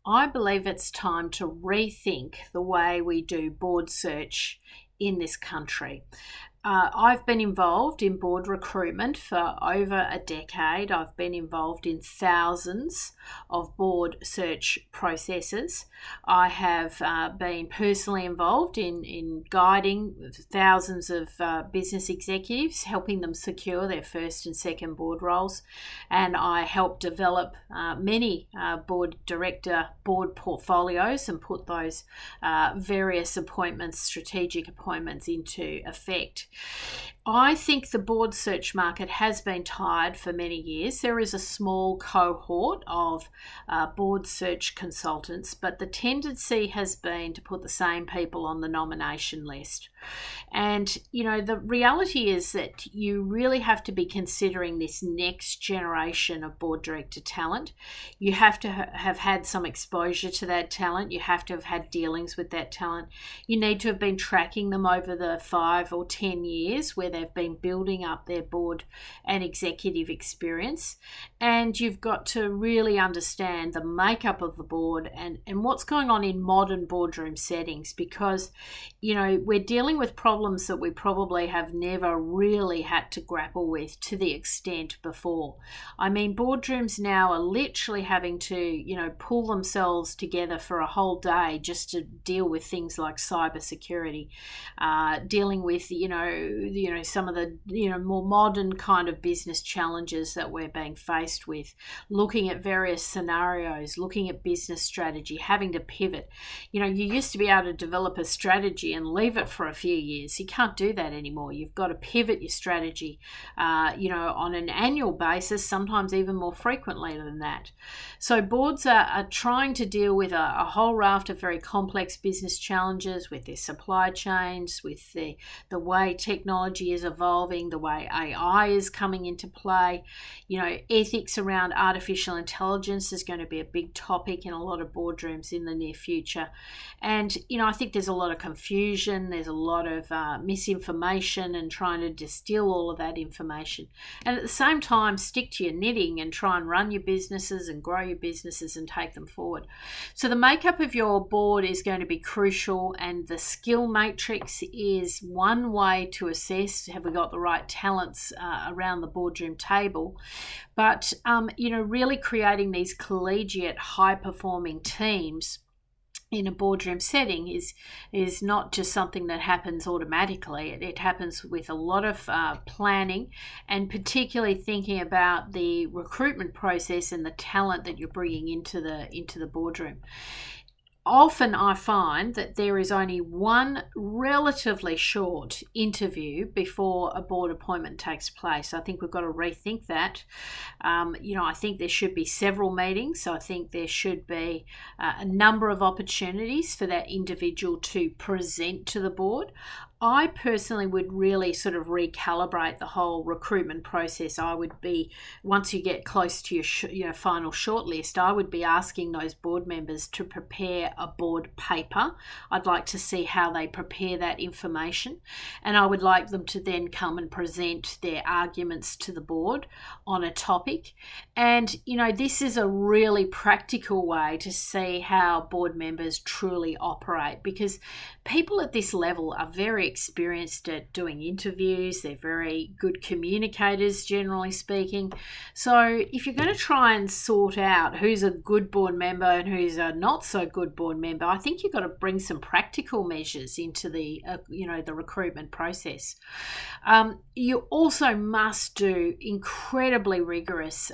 I believe it's time to rethink the way we do board search in this country. I've been involved in board recruitment for over a decade. I've been involved in thousands of board search processes. I have been personally involved in guiding thousands of business executives, helping them secure their first and second board roles. And I helped develop many board portfolios and put those various appointments, strategic appointments, into effect. I think the board search market has been tired for many years. There is a small cohort of board search consultants, but the tendency has been to put the same people on the nomination list. And, the reality is that you really have to be considering this next generation of board director talent. You have to have had some exposure to that talent. You have to have had dealings with that talent. You need to have been tracking them over the 5 or 10 years where they've been building up their board and executive experience. And you've got to really understand the makeup of the board and what's going on in modern boardroom settings, because, we're dealing with problems that we probably have never really had to grapple with to the extent before. I mean, boardrooms now are literally having to, pull themselves together for a whole day just to deal with things like cybersecurity, dealing with, some of the, more modern kind of business challenges that we're being faced with, looking at various scenarios, looking at business strategy, having to pivot. You used to be able to develop a strategy and leave it for a few years. You can't do that anymore. You've got to pivot your strategy, on an annual basis, sometimes even more frequently than that. So boards are trying to deal with a whole raft of very complex business challenges with their supply chains, with the way technology is evolving, the way AI is coming into play. Ethics around artificial intelligence is going to be a big topic in a lot of boardrooms in the near future. And, I think there's a lot of confusion, there's a lot of misinformation, and trying to distill all of that information. And at the same time, stick to your knitting and try and run your businesses and grow your businesses and take them forward. So the makeup of your board is going to be crucial, and the skill matrix is one way to assess, have we got the right talents around the boardroom table? But, really creating these collegiate, high-performing teams in a boardroom setting is not just something that happens automatically. It happens with a lot of planning, and particularly thinking about the recruitment process and the talent that you're bringing into the boardroom. Often I find that there is only one relatively short interview before a board appointment takes place. I think we've got to rethink that. I think there should be several meetings. So I think there should be a number of opportunities for that individual to present to the board. I personally would really sort of recalibrate the whole recruitment process. I would be, once you get close to your final shortlist, I would be asking those board members to prepare a board paper. I'd like to see how they prepare that information, and I would like them to then come and present their arguments to the board on a topic. And, this is a really practical way to see how board members truly operate, because people at this level are very experienced at doing interviews. They're very good communicators, generally speaking. So if you're going to try and sort out who's a good board member and who's a not so good board member, I think you've got to bring some practical measures into the recruitment process. You also must do incredibly rigorous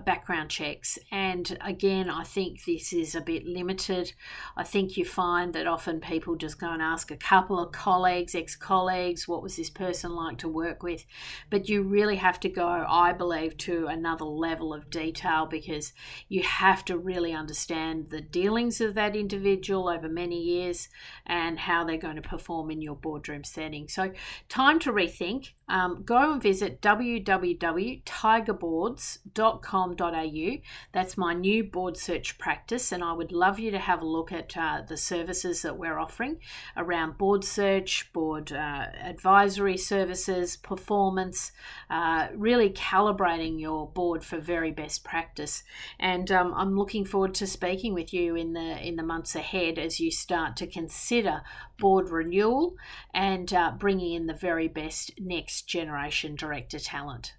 background checks. And again, I think this is a bit limited. I think you find that often people just go and ask a couple of colleagues, ex-colleagues, what was this person like to work with? But you really have to go, I believe, to another level of detail, because you have to really understand the dealings of that individual over many years and how they're going to perform in your boardroom setting. So time to rethink. go and visit www.tigerboards.com.au. That's my new board search practice, and I would love you to have a look at the services that we're offering around board search, board advisory services, performance, really calibrating your board for very best practice. And I'm looking forward to speaking with you in the months ahead as you start to consider board renewal and bringing in the very best next generation director talent.